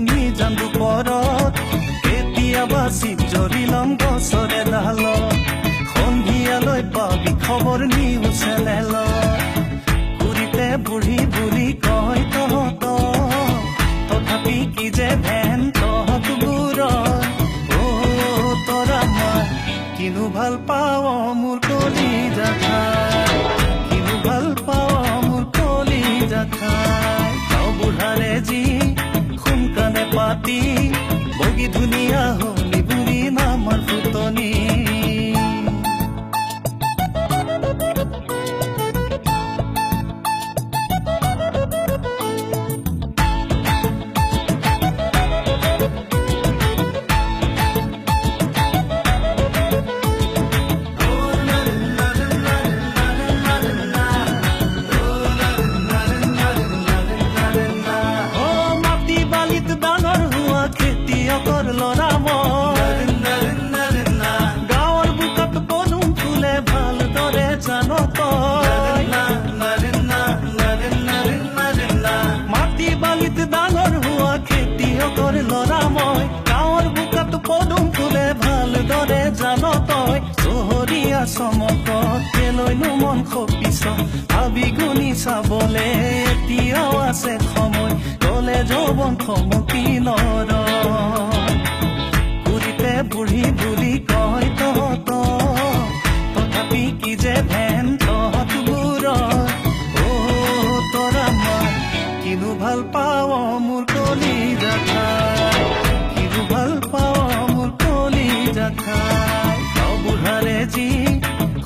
নিজান দুপৰত কেতিয়াবা চিপ জৰি লম গছৰে ডালত সন্ধিয়ালৈ পাবি খবৰ নিউ চেনেলত ঘূৰিতে বুঢ়ী বুলি কয় তহঁত তথাপি কি যে ভেন তহঁতবোৰৰ তৰা মই কিনো ভাল পাৱ মোৰ কলিজা খাই কিনো ভাল পাৱ মোৰ কলিজা খাই গাঁও বুঢ়াৰে যি সোনকালে পাতি বগী ধুনীয়া হলি বুলি নামৰ ফুটনি ল'ৰা গাঁৱৰ বুকত পদুম ফুলে ভালদৰে জান মাটি বালিত ডাঙৰ হোৱা খেতিয়কৰ ল'ৰা মই গাঁৱৰ বুকত পদুম ফুলে ভালদৰে জান তই চহৰীয়া চমকত কেলৈনো মন খপিছ ভাবি গুণি চাবলে এতিয়াও আছে সময় গলে যৌৱন থমকি নৰ বুঢ়ী বুলি কয় তহঁত তথাপি কি যে ভেন তহঁতবোৰৰ তৰা মই কিনো ভাল পাৱ মোৰ কলিজা খাই কিনো ভাল পাৱ মোৰ কলিজা খাই গাঁও বুঢ়াৰে যি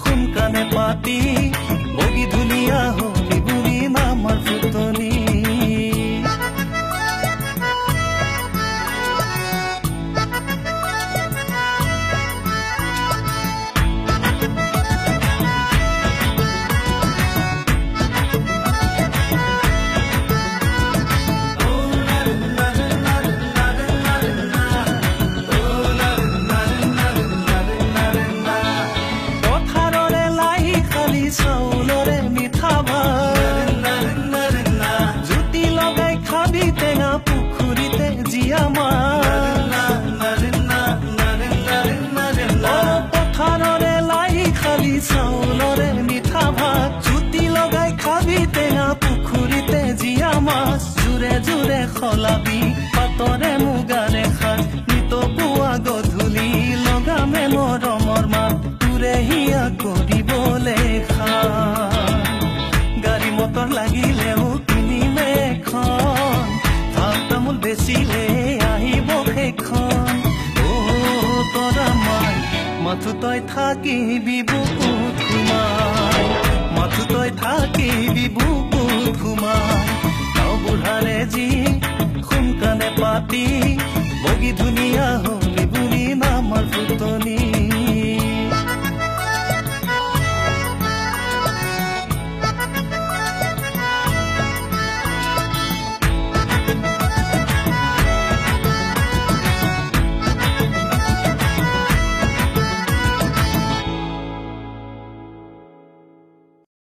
সোনকালে পাতি বগী ধুনীয়া হলি বুলি নামৰ ফুটনি চাউলৰে মিঠা ভাত জুতি লগাই খাবি টেঙা পুখুৰীতে জীয়া পথাৰৰে লাই খালি চাউলৰে মিঠা ভাত জুতি লগাই খাবি টেঙা পুখুৰীতে জীয়া মাছ জোৰে জোৰে খলাবি পাতৰে মুগাৰে খাজ নিত পুৱা গধূলি লগামে মৰমৰ মাত তোৰে হিয়া কৰিবলে গাড়ী মটৰ লাগিলেও কিনিমে এখন ভাল তামোল বেচিলে আহিব সেইখন তৰা মই মাথো তই থাকিবি বুকুত ঘুমাই মাথো তই থাকিবি বুকুত ঘুমাই গাঁও বুঢ়াৰে যি সোনকালে পাতি